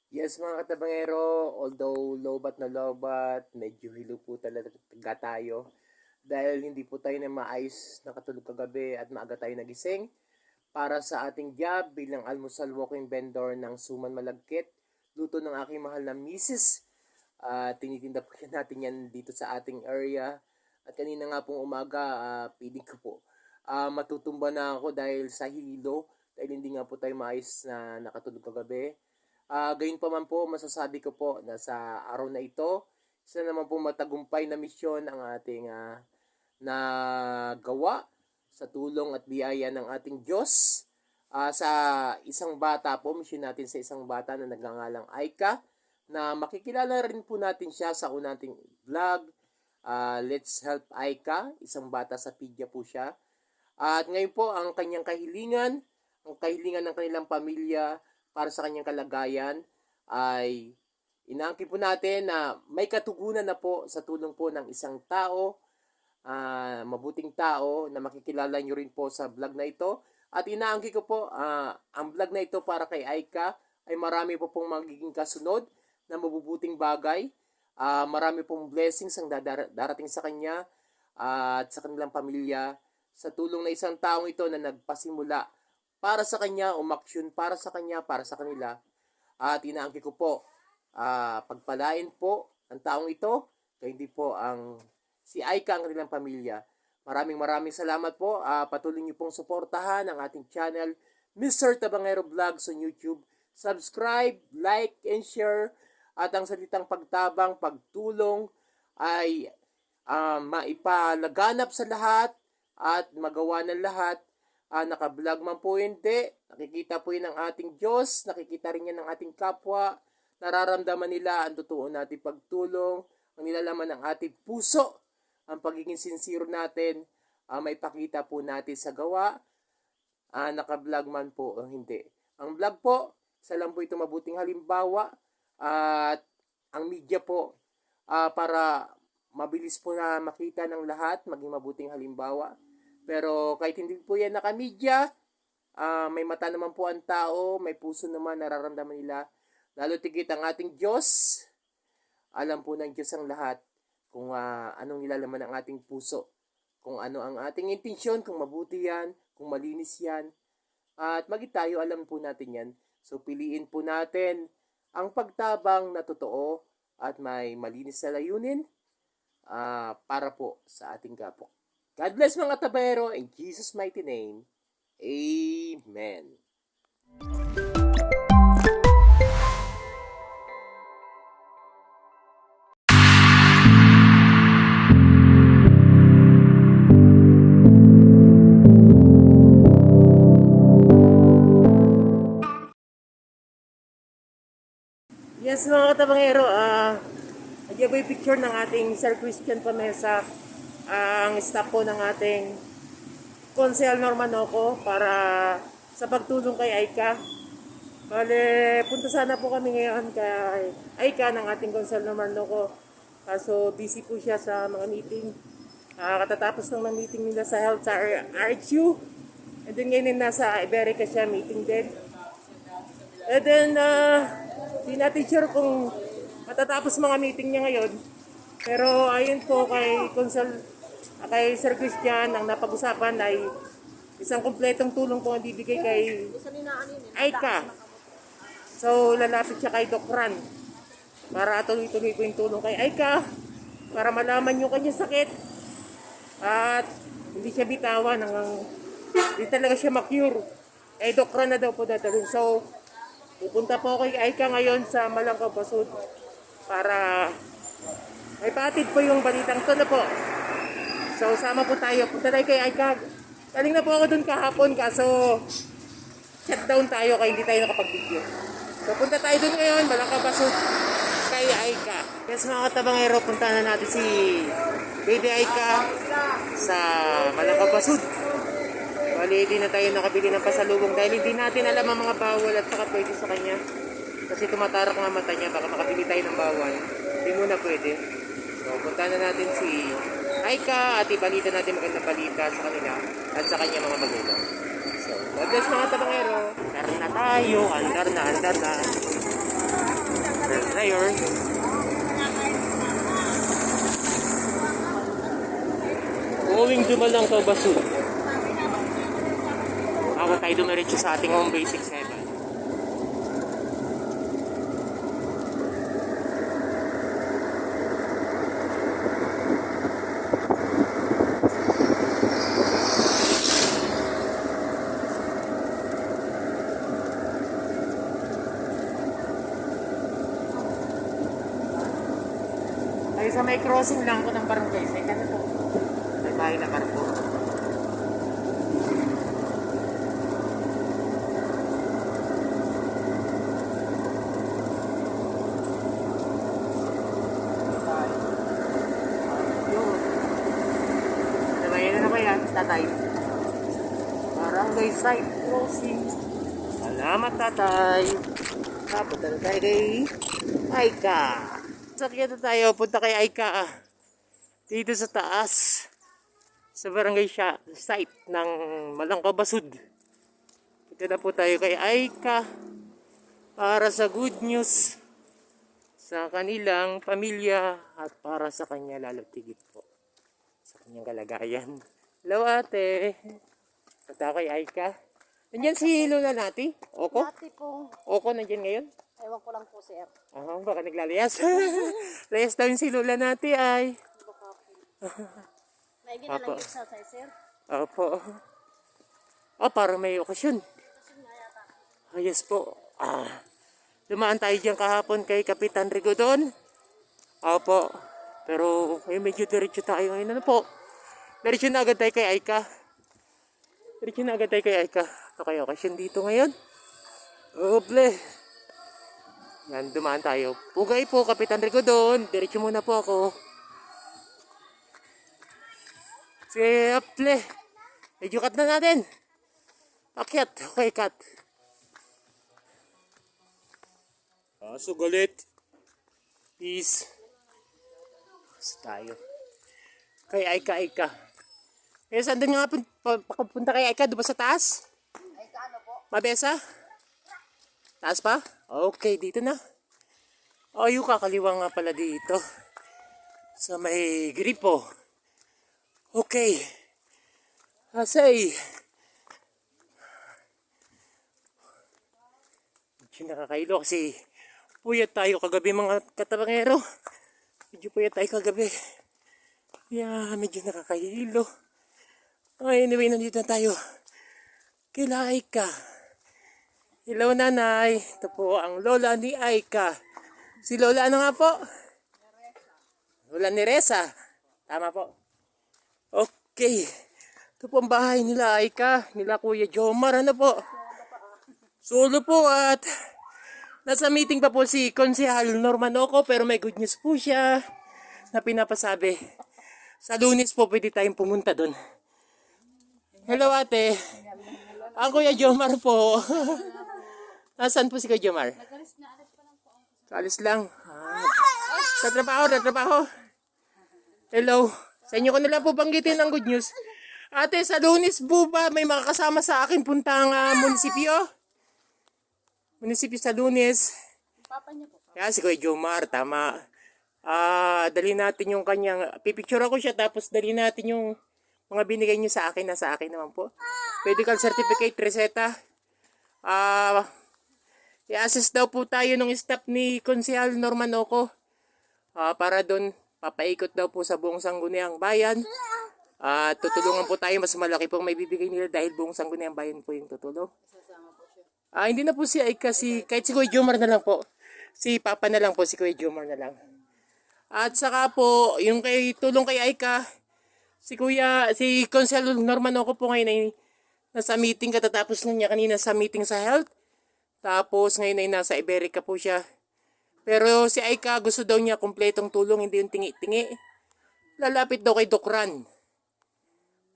Yes, mga katabangero, although lobat na lobat, medyo hilo po talaga tayo dahil hindi po tayo na maayos nakatulog kagabi at maaga tayo nagising para sa ating job bilang almusal walking vendor ng Suman Malagkit, luto ng aking mahal na misis. Tinitinda po natin yan dito sa ating area. At kanina nga pong umaga, piling ko po, matutumba na ako dahil sa hilo, dahil hindi nga po tayo maayos na nakatulog kagabi. Gayon pa man po, masasabi ko po na sa araw na ito, isa naman po matagumpay na misyon ang ating nagawa sa tulong at biyaya ng ating Diyos. Sa isang bata po, misyon natin sa isang bata na nagngangalang Aika, na makikilala rin po natin siya sa unating vlog. Let's Help Aika, isang bata sa Pidya po siya. At ngayon po, ang kanyang kahilingan, ang kahilingan ng kanilang pamilya, para sa kanyang kalagayan ay inaangkin po natin na may katugunan na po sa tulong po ng isang tao, mabuting tao na makikilala nyo rin po sa vlog na ito. At inaangkin ko po, ang vlog na ito para kay Aika ay marami po pong magiging kasunod na mabubuting bagay. Marami pong blessings ang darating sa kanya at sa kanilang pamilya sa tulong na isang taong ito na nagpasimula para sa kanya, umaksyon para sa kanya, para sa kanila. At inaangkin ko po, pagpalain po ang taong ito, kaya hindi po si Aika ang kanilang pamilya. Maraming salamat po. Patuloy niyo pong suportahan ang ating channel, Mr. Tabangero Vlogs on YouTube. Subscribe, like, and share. At ang salitang pagtabang, pagtulong ay maipalaganap sa lahat at magawa ng lahat. Naka-vlog man po hindi, nakikita po yun ng ating Diyos, nakikita rin yan ng ating kapwa, nararamdaman nila ang totoo nating pagtulong, ang nilalaman ng ating puso, ang pagiging sincere natin, maipakita po natin sa gawa, naka-vlog man po o hindi. Ang vlog po, isa lang po ito mabuting halimbawa, at ang media po, para mabilis po na makita ng lahat, maging mabuting halimbawa. Pero kahit hindi po yan nakamedya, may mata naman po ang tao, may puso naman nararamdaman nila. Lalo tigit ang ating Diyos. Alam po ng Diyos ang lahat kung anong nilalaman ng ating puso. Kung ano ang ating intensyon, kung mabuti yan, kung malinis yan. At maging tayo, alam po natin yan. So piliin po natin ang pagtabang na totoo at may malinis na layunin para po sa ating kapwa. God bless mga tabayero in Jesus' mighty name. Amen. Yes mga katabangero, nagyan po yung picture ng ating Sir Christian Pamesa, ang staff po ng ating Konsehal Norman Oco para sa pagtulong kay Aika. Bale, punta sana po kami ngayon kay Aika ng ating Konsehal Norman Oco. Kaso busy po siya sa mga meeting. Katatapos ng meeting nila sa Health sa RHU. And then ngayon nasa Iberica siya meeting din. And then, di natin sure kung matatapos mga meeting niya ngayon. Pero ayun po kay Sir Christian, ang napag-usapan ay isang kumpletong tulong po ang bibigay kay Aika. So lalapit siya kay Doc Ran para tuloy-tuloy po yung tulong kay Aika para malaman yung kanyang sakit at hindi siya bitawan hindi talaga siya ma-cure. Doc Ran na daw po dadalhin. So pupunta po kay Aika ngayon sa Malangkaw Basud para may patid po yung balitang to na po. So sama po tayo. Punta tayo kay Aika. Galing na po ako dun kahapon kaso shutdown tayo kaya hindi tayo nakapag-video. So punta tayo dun ngayon, Malangkaw Basud kay Aika. Yes mga katabangero, punta na natin si Baby Aika sa Malangkaw Basud. Bali, hindi na tayo nakabili ng pasalubong dahil hindi natin alam ang mga bawal at saka pwede sa kanya. Kasi tumatarak nga mata niya, baka makabili tayo ng bawal. Hindi muna pwede. So, punta na natin si Aika at ibalita natin magandang balita sa kanila at sa kanya mga magulang. So, God bless mga tabangero. Andar na tayo, andar na. Mayor. Uwing dumalang ka baso. Ako tayo dumiretso sa ating home base 67. Ay sa may crossing lang ko ng barangay. Second po. May bahay na barko. Ano ba yan, tatay? Barangay side crossing. Salamat, tatay. Punta na tayo kay Aika. Sakyan na tayo, punta kay Aika. Dito sa taas. Sa barangay siya, site ng Malangkabasud. Punta na po tayo kay Aika. Para sa good news sa kanilang pamilya at para sa kanya lalo tigit po sa kanyang kalagayan. Hello ate. Punta kay Aika. Nandiyan si Lola Nati? Oko? Dati po. Oko nandiyan ngayon? Ewan ko lang po, sir. Baka naglalayas. Layas daw yung si Lola Nati ay. May ginalang exercise, sir. Opo. Para may okasyon. Kasi nga yata. Yes po. Dumaan tayo dyan kahapon kay Kapitan Rigodon. Opo. Pero medyo diretso tayo ngayon. Ano po? Diretso na agad tayo kay Aika. Diretso na agad tayo kay Aika. Ito kayo okasyon dito ngayon. Oble. Yan, dumaan tayo. Pugay po, Kapitan Rigodon. Diretso muna po ako. Siyaple. Medyo cut na natin. Akyat. Okay, cut. Sugalit. Peace. Basta tayo. Kay Aika. Eh, saan doon nga papunta kay Aika? Doon ba sa taas? Ay, ano po? Mabesa? Taas pa? Okay, dito na. Yung kakaliwa nga pala dito. Sa may gripo. Okay. Asay. Medyo nakakailo kasi puyat tayo kagabi mga katabangero. Medyo puyat tayo kagabi. Medyo nakakailo. Anyway, nandito na tayo. Kila Aika. Hello nanay. Ito po ang lola ni Aika. Si Lola ano nga po? Lola ni Reza. Tama po. Okay. Ito po ang bahay nila Aika. Nila Kuya Jomar. Ano po? Solo po at nasa meeting pa po si Konsehal Norman Oco pero may good news po siya na pinapasabi. Sa Lunes po pwede tayong pumunta doon. Hello ate. Ang Kuya Jomar po. Nasaan po si Kuya Jomar? Alis lang. Sa trabaho. Hello. Sa inyo ko na lang po banggitin ang good news. Ate, sa Lunes po ba may makakasama sa akin puntang munisipyo? Munisipyo sa Lunes. Papa niyo po. Kaya si Kuya Jomar, tama. Dali natin yung kanyang, pipicture ako siya tapos dali natin yung mga binigay niyo sa akin, nasa akin naman po. Medical certificate, reseta. I-assess daw po tayo ng staff ni Konsehal Norman Oco. Para doon, papaikot daw po sa buong Sangguniang Bayan. Tutulungan po tayo, mas malaki pong may bibigay nila dahil buong Sangguniang Bayan po yung tutulong. Hindi na po si Aika, kahit si Kuya Jomar na lang po. Si Papa na lang po, si Kuya Jomar na lang. At saka po, yung tulong kay Aika, si Konsehal Norman Oco po ngayon ay nasa meeting katatapos na niya kanina sa meeting sa health. Tapos ngayon ay nasa Iberica po siya. Pero si Aika gusto daw niya kumpletong tulong, hindi yung tingi-tingi. Lalapit daw kay Doc Ran.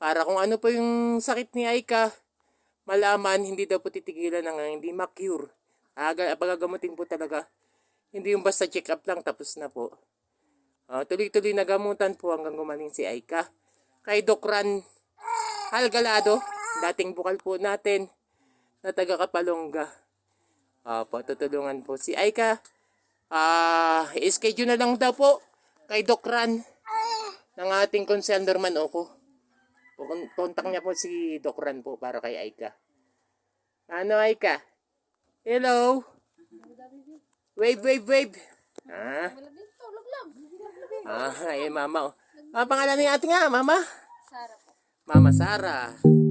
Para kung ano po yung sakit ni Aika, malaman, hindi daw po titigilan ng hindi ma-cure. Pagagamutin po talaga. Hindi yung basta check up lang tapos na po. Tuloy-tuloy na gamutan po hanggang gumaling si Aika. Kay Doc Ran Halgalado, dating bukal po natin na taga Kapalongga. Tutulungan po si Aika. I-schedule na lang daw po kay Doc Ran ng ating Consel Norman Oco. Contact niya po si Doc Ran po para kay Aika. Ano Aika? Hello? Wave, wave, wave. Tulog lang. Ay mama. Pangalan ni ate nga, mama? Sara po. Mama Sara.